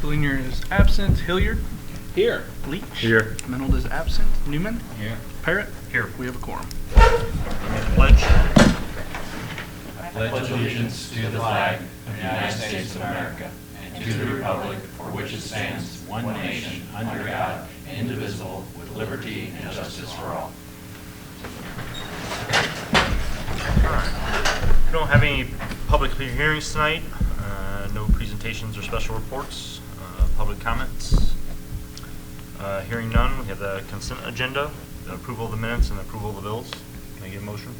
Collier is absent. Hilliard? Here. Leach? Here. Menold is absent. Newman? Here. Parrott? Here. We have a quorum. Pledge. I pledge allegiance to the flag of the United States of America and to the republic for which it stands, one nation, under God, indivisible, with liberty and justice for all. We don't have any public hearings tonight, no presentations or special reports, public comments. Hearing none, we have the consent agenda, the approval of the minutes and the approval of the bills. Can I get a motion?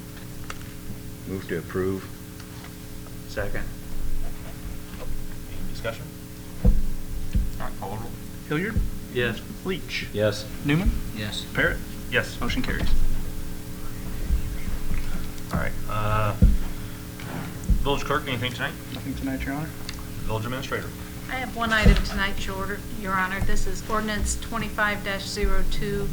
Move to approve. Second. Any discussion? All right, call the roll. Hilliard? Yes. Leach? Yes. Newman? Yes. Parrott? Yes. Motion carries. All right. Village clerk, anything tonight? Nothing tonight, Your Honor. Village administrator. I have one item tonight, Your Honor. This is ordinance 25-02,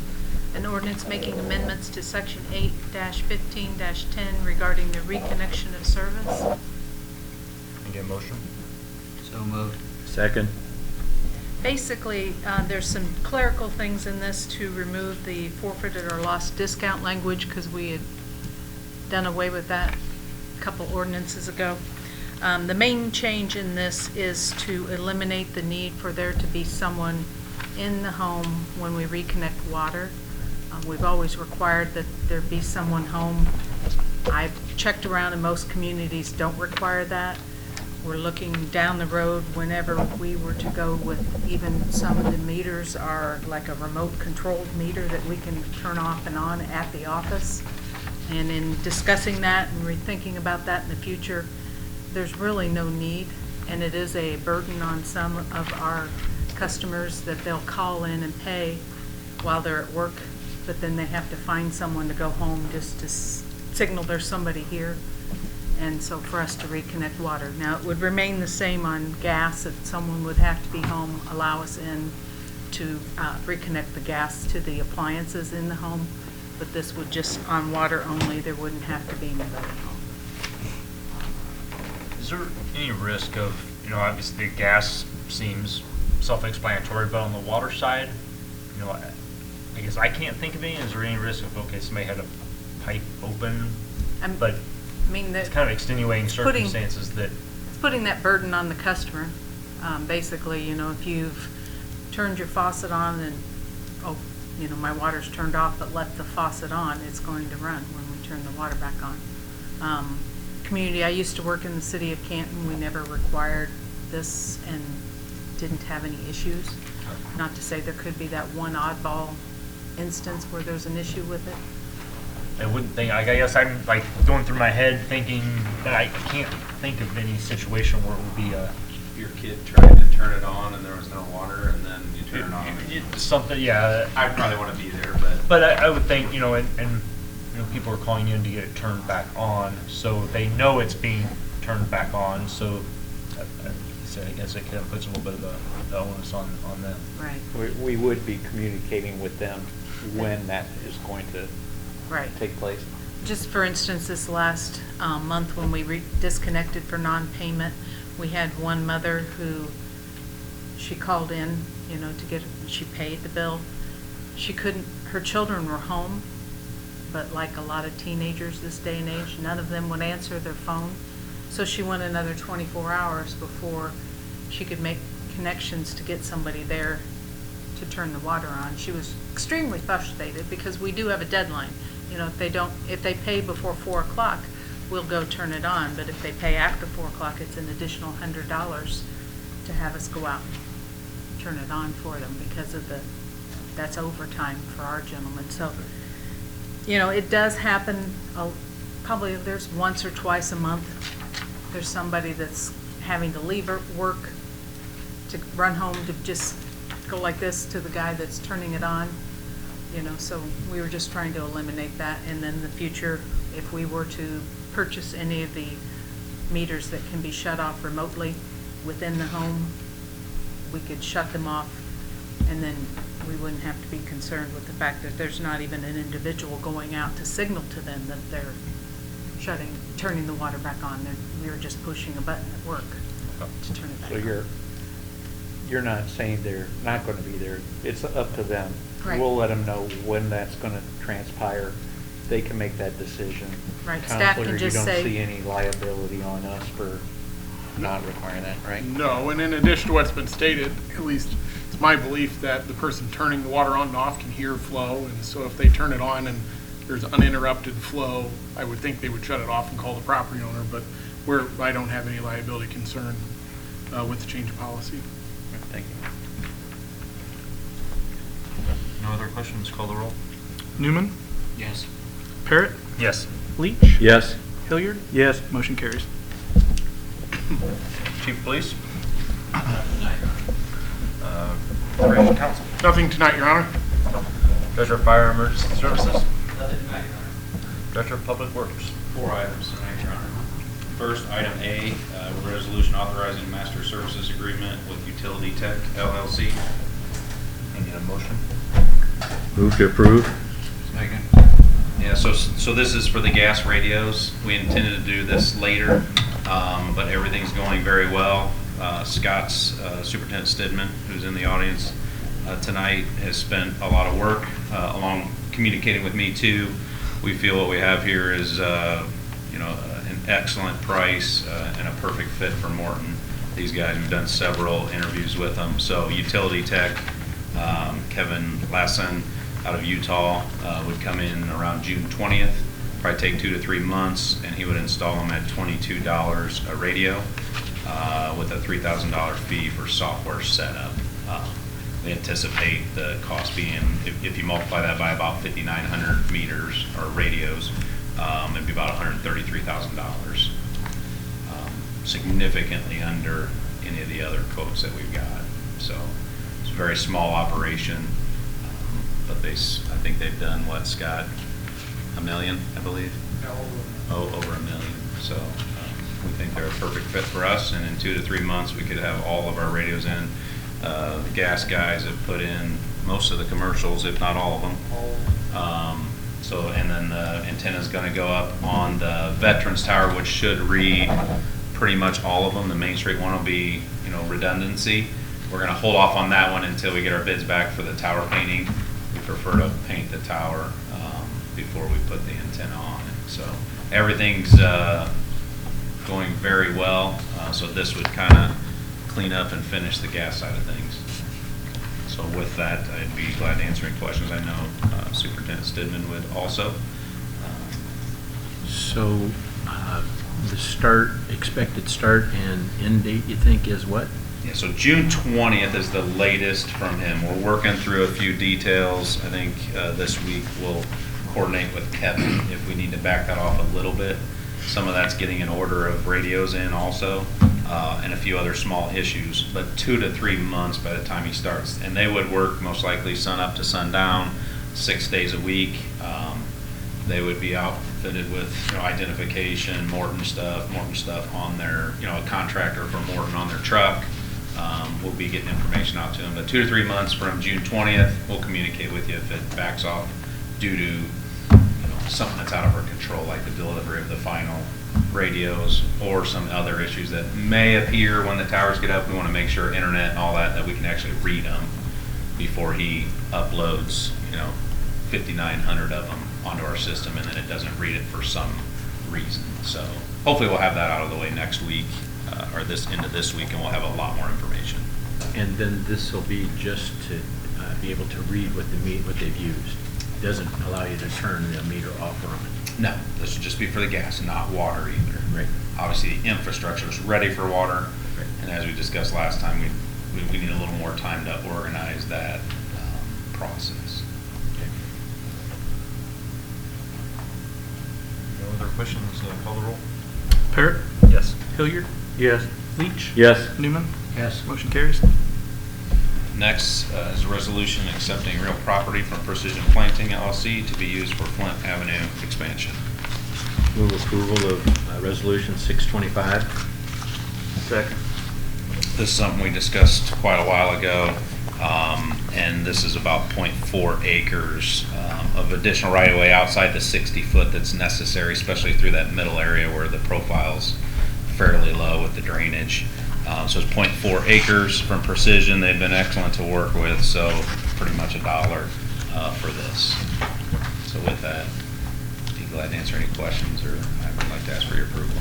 an ordinance making amendments to section 8-15-10 regarding the reconnection of service. Can I get a motion? So moved. Second. Basically, there's some clerical things in this to remove the forfeited or lost discount language because we had done away with that a couple ordinances ago. The main change in this is to eliminate the need for there to be someone in the home when we reconnect water. We've always required that there be someone home. I've checked around and most communities don't require that. We're looking down the road whenever we were to go with even some of the meters are like a remote controlled meter that we can turn off and on at the office. And in discussing that and rethinking about that in the future, there's really no need, and it is a burden on some of our customers that they'll call in and pay while they're at work, but then they have to find someone to go home just to signal there's somebody here, and so for us to reconnect water. Now, it would remain the same on gas, that someone would have to be home, allow us in to reconnect the gas to the appliances in the home, but this would just, on water only, there wouldn't have to be anybody home. Is there any risk of, obviously the gas seems self-explanatory, but on the water side, I guess I can't think of any. Is there any risk of, okay, somebody had a pipe open, but it's kind of extenuating circumstances that... It's putting that burden on the customer. Basically, if you've turned your faucet on and, my water's turned off, but left the faucet on, it's going to run when we turn the water back on. Community, I used to work in the city of Canton. We never required this and didn't have any issues. Not to say there could be that one oddball instance where there's an issue with it. I wouldn't think, I guess I'm like going through my head thinking that I can't think of any situation where it would be a... Your kid tried to turn it on and there was no water and then you turn it on. Something, yeah. I'd probably want to be there, but I would think, and people are calling in to get it turned back on, so they know it's being turned back on, so I guess it kind of puts a little bit of the onus on them. Right. We would be communicating with them when that is going to take place. Just for instance, this last month when we disconnected for non-payment, we had one mother who, she called in, she paid the bill. She couldn't, her children were home, but like a lot of teenagers this day and age, none of them would answer their phone. So she went another 24 hours before she could make connections to get somebody there to turn the water on. She was extremely frustrated because we do have a deadline. If they pay before 4 o'clock, we'll go turn it on, but if they pay after 4 o'clock, it's an additional $100 to have us go out and turn it on for them because of that's overtime for our gentlemen. So, it does happen, probably there's once or twice a month, there's somebody that's having to leave work to run home to just go like this to the guy that's turning it on, so we were just trying to eliminate that. And then in the future, if we were to purchase any of the meters that can be shut off remotely within the home, we could shut them off, and then we wouldn't have to be concerned with the fact that there's not even an individual going out to signal to them that they're turning the water back on. We were just pushing a button at work to turn it back on. So you're not saying they're not going to be there. It's up to them. Right. We'll let them know when that's going to transpire. They can make that decision. Right, staff can Counselor, just you say- don't see any liability on us for not requiring that, right? No, and in addition to what's been stated, at least it's my belief that the person turning the water on and off can hear flow, and so if they turn it on and there's uninterrupted flow, I would think they would shut it off and call the property owner, but I don't have any liability concern with the change of policy. Thank you. No other questions? Call the roll. Newman, Yes. Parrot, Yes. Leach, Yes. Hilliard, Yes. motion carries. Chief of Police? Corporation Counsel? Nothing tonight, Your Honor. Director of Fire and Emergency Services? Nothing tonight, Your Honor. Director of Public Works? 4 items tonight, Your Honor. First, item A, resolution authorizing master services agreement with Utility Tech LLC. I need a motion. Move to approve. Second. Yeah, so this is for the gas radios. We intended to do this later, but everything's going very well. Scott's, Superintendent Stidman, who's in the audience tonight, has spent a lot of work along communicating with me too. We feel what we have here is, an excellent price and a perfect fit for Morton. These guys, we've done several interviews with them. So Utility Tech, Kevin Lassen out of Utah would come in around June 20th, probably take 2 to 3 months, and he would install them at $22 a radio with a $3,000 fee for software setup. We anticipate the cost being, if you multiply that by about 5,900 meters or radios, it'd be about $133,000. Significantly under any of the other quotes that we've got. So it's a very small operation, but I think they've done what, Scott? $1 million, I believe? Oh, over $1 million. So we think they're a perfect fit for us, and in 2 to 3 months we could have all of our radios in. The gas guys have put in most of the commercials, if not all of them. And then the antenna's going to go up on the Veterans Tower, which should read pretty much all of them. The Main Street one will be, redundancy. We're going to hold off on that one until we get our bids back for the tower painting. We prefer to paint the tower before we put the antenna on it. So everything's going very well. So this would kind of clean up and finish the gas side of things. So with that, I'd be glad to answer any questions. I know Superintendent Stidman would also. So the expected start and end date, you think, is what? Yeah, so June 20th is the latest from him. We're working through a few details. I think this week we'll coordinate with Kevin if we need to back that off a little bit. Some of that's getting an order of radios in also, and a few other small issues, but 2 to 3 months by the time he starts. And they would work most likely sun up to sundown, 6 days a week. They would be outfitted with identification, Morton stuff on their, a contractor for Morton on their truck. We'll be getting information out to them. But 2 to 3 months from June 20th, we'll communicate with you if it backs off due to something that's out of our control, like the delivery of the final radios or some other issues that may appear when the towers get up. We want to make sure internet and all that we can actually read them before he uploads 5,900 of them onto our system, and then it doesn't read it for some reason. So hopefully we'll have that out of the way next week or this into this week, and we'll have a lot more information. And then this will be just to be able to read what they've used. It doesn't allow you to turn the meter off or on. No, this would just be for the gas, not water either. Right. Obviously, the infrastructure is ready for water, Right. and as we discussed last time, we need a little more time to organize that process. Okay. No other questions? Call the roll. Parrot, Yes. Hilliard, Yes. Leach, Yes. Newman, Yes. motion carries. Next is a resolution accepting real property from Precision Planting LLC to be used for Flint Avenue expansion. Move approval of resolution 625. Second. This is something we discussed quite a while ago, and this is about 0.4 acres of additional right-of-way outside the 60-foot that's necessary, especially through that middle area where the profile's fairly low with the drainage. So it's 0.4 acres from Precision. They've been excellent to work with, so pretty much $1 for this. So with that, be glad to answer any questions, or I would like to ask for your approval.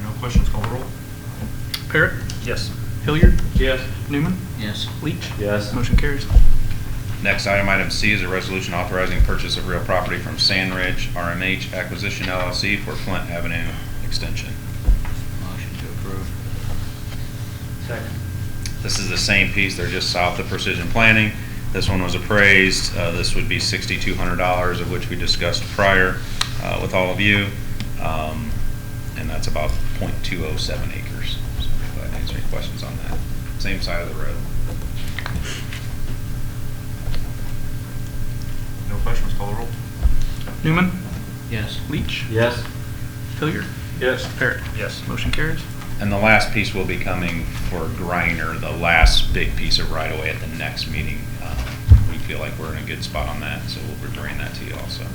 No questions, call the roll. Parrot? Yes. Hilliard? Yes. Newman? Yes. Leach? Yes. Motion carries. Next item, item C, is a resolution authorizing purchase of real property from Sandridge RMH Acquisition LLC for Flint Avenue Extension. Motion to approve. Second. This is the same piece, they're just south of Precision Planning. This one was appraised, this would be $6,200, of which we discussed prior with all of you. And that's about 0.207 acres. So I'd be glad to answer any questions on that. Same side of the road. No questions, call the roll. Newman? Yes. Leach? Yes. Hilliard? Yes. Parrot? Yes. Motion carries. And the last piece will be coming for Griner, the last big piece of right-of-way at the next meeting. We feel like we're in a good spot on that, so we'll be bringing that to you also.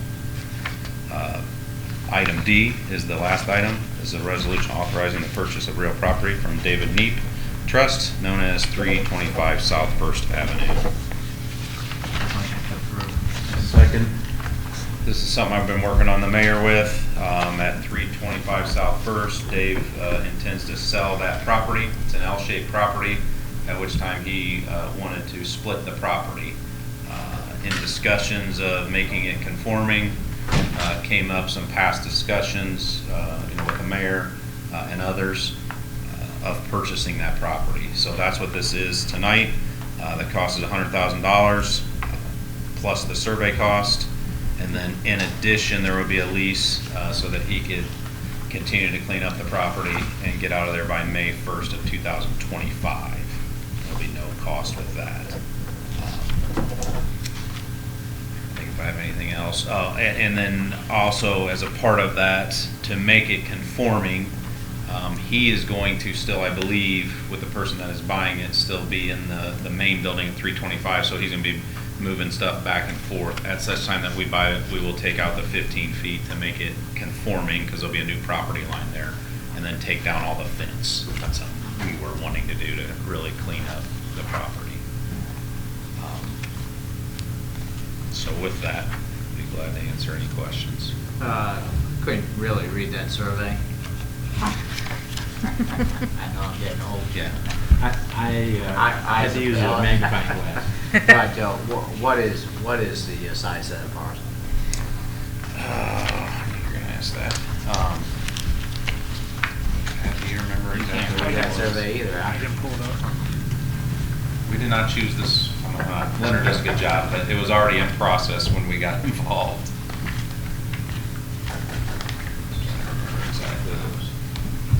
Item D is the last item, is a resolution authorizing the purchase of real property from David Neep Trust, known as 325 South First Avenue. Motion to approve. Second. This is something I've been working on the mayor with, at 325 South First. Dave intends to sell that property. It's an L-shaped property, at which time he wanted to split the property. In discussions of making it conforming, came up some past discussions, with the mayor and others, of purchasing that property. So that's what this is tonight. The cost is $100,000 plus the survey cost. And then in addition, there will be a lease so that he could continue to clean up the property and get out of there by May 1st of 2025. There'll be no cost with that. I think if I have anything else. And then also as a part of that, to make it conforming, he is going to still, I believe, with the person that is buying it, still be in the main building at 325. So he's going to be moving stuff back and forth. At such time that we buy it, we will take out the 15 feet to make it conforming, because there'll be a new property line there, and then take down all the fence. That's something we were wanting to do to really clean up the property. So with that, I'd be glad to answer any questions. Couldn't really read that survey. I know I'm getting old. Yeah. I had to use a magnifying glass. But what is the size of that parcel? You're gonna ask that. Do you remember You exactly can't what read it that was? survey either. I didn't pull it up. We did not choose this, Leonard does a good job, but it was already in process when we got involved.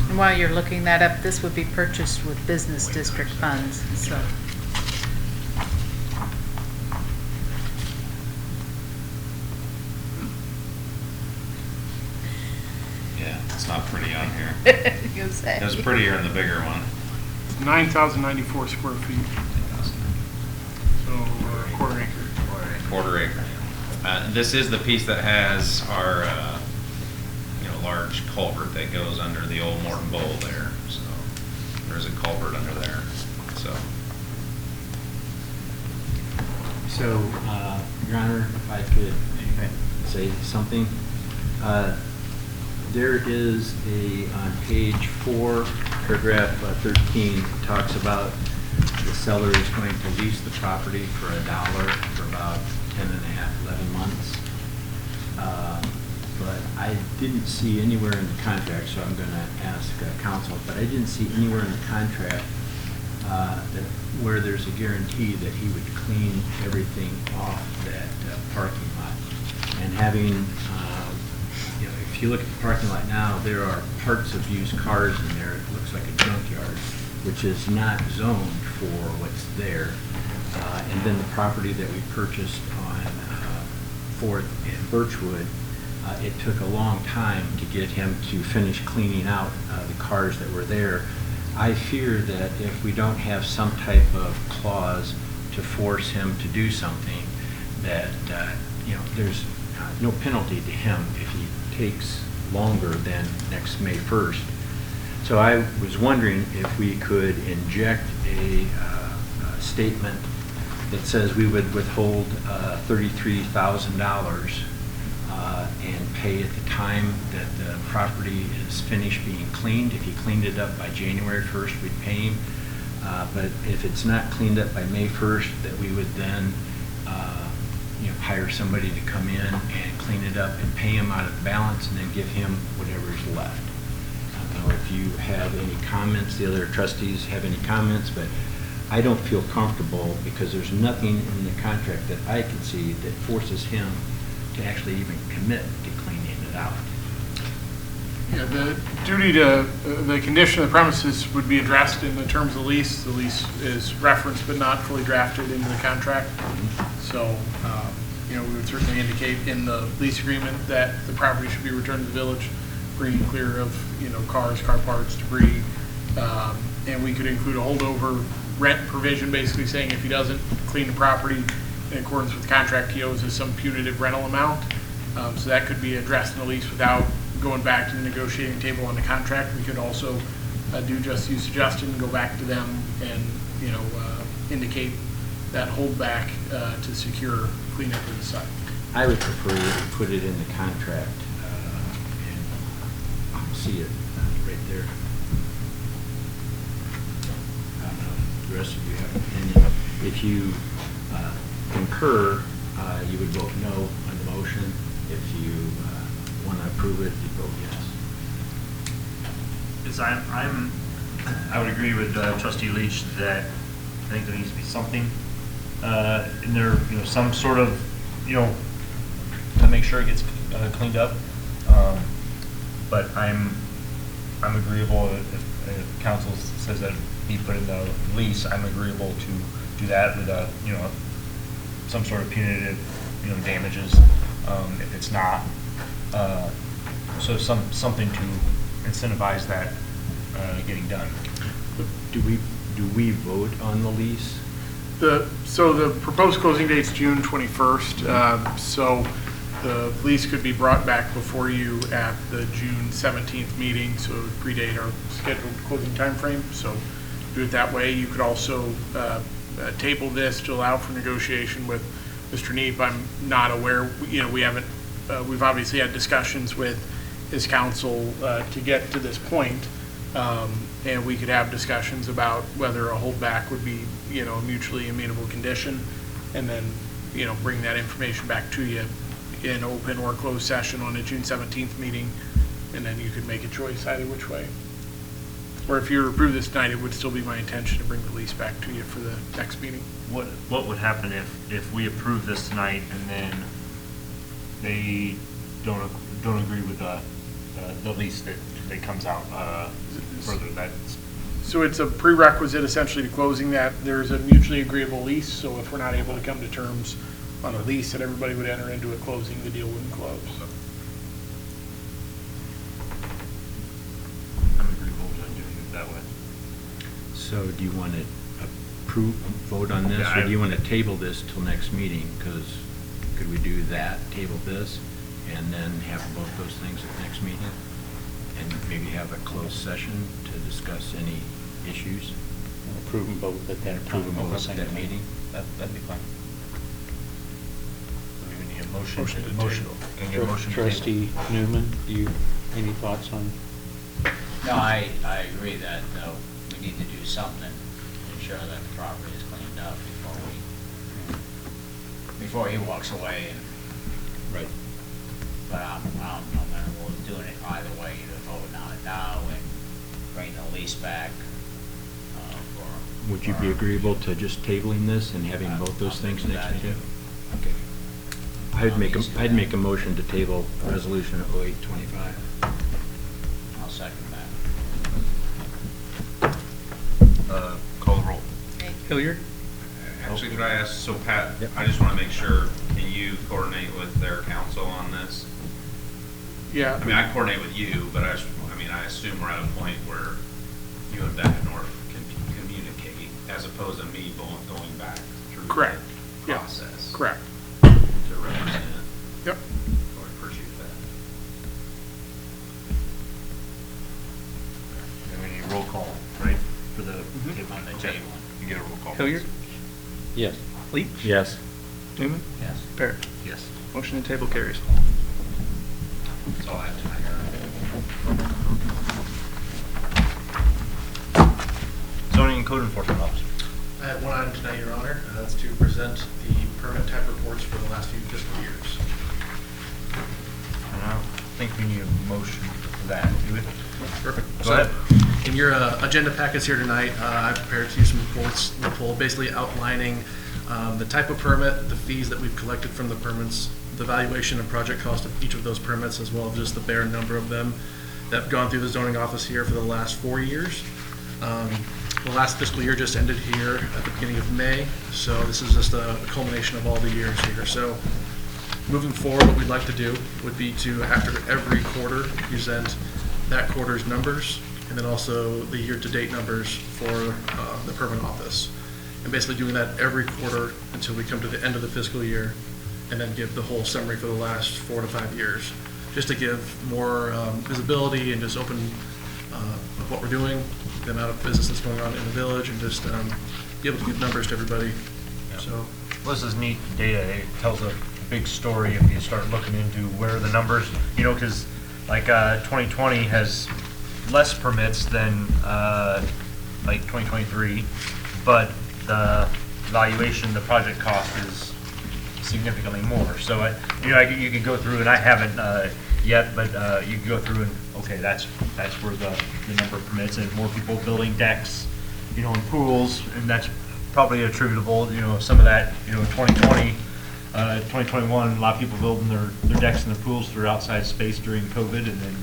And while you're looking that up, this would be purchased with business district funds, so. Yeah, it's not pretty on here. You say. It was prettier in the bigger one. 9,094 square feet, so a quarter acre. Quarter acre. This is the piece that has our, large culvert that goes under the old Morton Bowl there. So there's a culvert under there, so. So, Your Honor, if I could say something. There is on page 4, paragraph 13, talks about the seller is going to lease the property for $1 for about 10 and a half, 11 months. But I didn't see anywhere in the contract, so I'm going to ask counsel, but I didn't see anywhere in the contract where there's a guarantee that he would clean everything off that parking lot. And having, if you look at the parking lot now, there are parts of used cars in there. It looks like a junkyard, which is not zoned for what's there. And then the property that we purchased on 4th and Birchwood, it took a long time to get him to finish cleaning out the cars that were there. I fear that if we don't have some type of clause to force him to do something, that there's no penalty to him if he takes longer than next May 1st. So I was wondering if we could inject a statement that says we would withhold $33,000 and pay at the time that the property is finished being cleaned. If he cleaned it up by January 1st, we'd pay him. But if it's not cleaned up by May 1st, that we would then hire somebody to come in and clean it up and pay him out of the balance and then give him whatever's left. I don't know if you have any comments, the other trustees have any comments, but I don't feel comfortable because there's nothing in the contract that I can see that forces him to actually even commit to cleaning it out. Yeah, the duty to, the condition of the premises would be addressed in the terms of the lease. The lease is referenced but not fully drafted into the contract. So, we would certainly indicate in the lease agreement that the property should be returned to the village, free and clear of, cars, car parts, debris. And we could include a holdover rent provision, basically saying if he doesn't clean the property in accordance with the contract, he owes us some punitive rental amount. So that could be addressed in the lease without going back to the negotiating table on the contract. We could also do just as you suggested and go back to them and, indicate that holdback to secure cleanup of the site. I would prefer you to put it in the contract, and I'll see it right there. I don't know if the rest of you have an opinion. If you concur, you would vote no on the motion. If you want to approve it, you vote yes. I would agree with Trustee Leach that I think there needs to be something in there, some sort of, to make sure it gets cleaned up. But I'm agreeable if council says that be put in the lease. I'm agreeable to do that with some sort of punitive, damages if it's not. So something to incentivize that getting done. Do we vote on the lease? So the proposed closing date is June 21st. So the lease could be brought back before you at the June 17th meeting, so it would predate our scheduled closing time frame. So do it that way. You could also table this to allow for negotiation with Mr. Neep. I'm not aware, we haven't, we've obviously had discussions with his counsel to get to this point. And we could have discussions about whether a holdback would be, a mutually amenable condition, and then, bring that information back to you in open or closed session on a June 17th meeting, and then you could make a choice either which way. Or if you approve this tonight, it would still be my intention to bring the lease back to you for the next meeting. What would happen if we approve this tonight and then they don't agree with the lease that comes out further? So it's a prerequisite essentially to closing that there's a mutually agreeable lease. So if we're not able to come to terms on a lease that everybody would enter into a closing, the deal wouldn't close. I'm agreeable to doing it that way. So do you want to vote on this, Yeah, or do you want to table this till next meeting? Because could we do that, table this, and then have both those things at the next meeting? And maybe have a closed session to discuss any issues? Approve them both at that time. Approve them both at that meeting? That'd be fine. We would need a motion. Motion to table. Can I get a motion to table? Trustee Newman, any thoughts on? No, I agree that we need to do something to ensure that the property is cleaned up before he walks away. Right. But I'm amenable to doing it either way, either voting on it now and bring the lease back. Would you be agreeable to just tabling this and having both those things next meeting? Okay. I'd make a motion to table resolution 0825. I'll second that. Call the roll. Hilliard, Actually, could I ask, so Pat, Yep. I just want to make sure, can you coordinate with their counsel on this? Yeah. I mean, I coordinate with you, but I assume we're at a point where you and Beck North can communicate as opposed to me going back through Correct. the Yeah. process. Correct. To represent. Yep. I appreciate that. We have on the Okay. table. You get a roll call. Hilliard, Yes. Leach, Yes. Newman, Yes. Parrot. Yes. Motion to table carries. That's all I have tonight, Your Honor. Zoning and code enforcement officer. I have one item tonight, Your Honor. That's to present the permit type reports for the last few fiscal years. And I don't think we need a motion for that, do we? Perfect. Go So, ahead. in your agenda packets here tonight, I've prepared to you some reports in the poll, basically outlining the type of permit, the fees that we've collected from the permits, the valuation and project cost of each of those permits, as well as just the bare number of them that have gone through the zoning office here for the last 4 years. The last fiscal year just ended here at the beginning of May, so this is just a culmination of all the years here. So moving forward, what we'd like to do would be to, after every quarter, present that quarter's numbers, and then also the year-to-date numbers for the permit office. And basically doing that every quarter until we come to the end of the fiscal year, and then give the whole summary for the last 4 to 5 years, just to give more visibility and just open of what we're doing, the amount of business that's going on in the village, and just be able to give numbers to everybody. So, Well, this is neat data. It tells a big story if you start looking into where the numbers, you know, because like 2020 has less permits than like 2023, but the valuation, the project cost is significantly more. So, you could go through, and I haven't yet, but you can go through and, okay, that's where the number of permits, and more people building decks, you know, and pools, and that's probably attributable, you know, some of that, you know, 2020, 2021, a lot of people building their decks and their pools through outside space during COVID, and then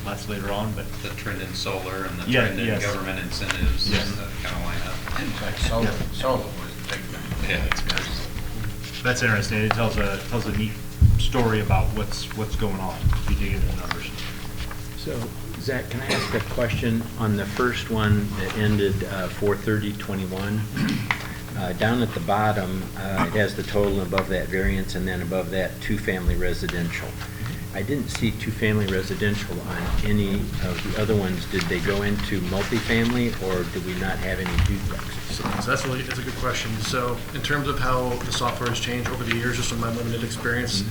less later on, but. The trend in solar and the Yeah, trend in yes. government incentives, Yes. that kind of line up. Solar was the big thing. Yeah, it's crazy. That's interesting. It tells a neat story about what's going on if you dig into the numbers. So, Zach, can I ask a question on the first one that ended 4/30/21? Down at the bottom, it has the total, and above that variance, and then above that, two-family residential. I didn't see two-family residential on any of the other ones. Did they go into multifamily, or do we not have any duplexes? so that's a good question. So in terms of how the software has changed over the years, just from my limited experience,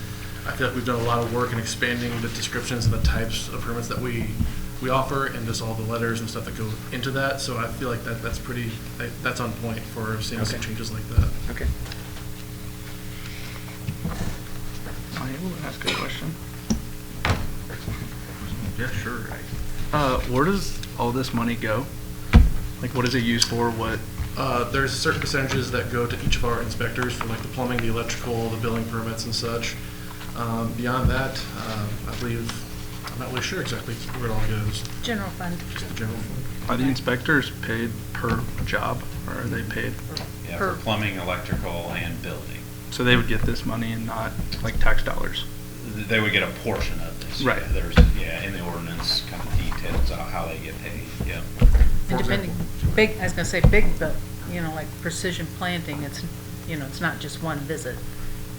I feel like we've done a lot of work in expanding the descriptions and the types of permits that we offer, and just all the letters and stuff that go into that. So I feel like that's that's on point for seeing some changes like that. Okay. Am I able to ask a question? Yeah, sure. Where does all this money go? Like, what is it used for? What? There's certain percentages that go to each of our inspectors for like the plumbing, the electrical, the building permits and such. Beyond that, I believe, I'm not really sure exactly where it all goes. General fund. Just the general fund. Are the inspectors paid per job, or are they paid? Yeah, Per- for plumbing, electrical, and building. So they would get this money and not like tax dollars? They would get a portion of this. Right. Yeah, there's, in the ordinance, kind of details out how they get paid, yeah. And depending, big, I was gonna say big, but, you know, like precision planting, it's, you know, it's not just one visit.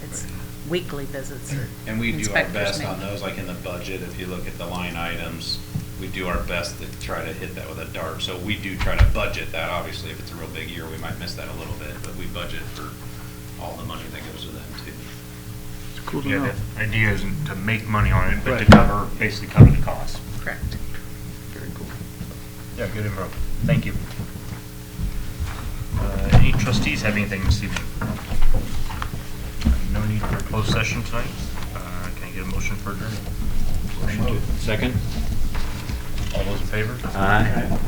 It's weekly visits. And we do our Inspectors best make. on those, like in the budget, if you look at the line items, we do our best to try to hit that with a dart. So we do try to budget that. Obviously, if it's a real big year, we might miss that a little bit, but we budget for all the money that goes with them too. It's cool to Yeah, know. the idea isn't to make money on it, but to Right. basically cover the cost. Correct. Very cool. Yeah, good info. Thank you. Any trustees have anything this evening? No need for a closed session tonight. Can I get a motion for adjournment? Second? All those in favor? Aye.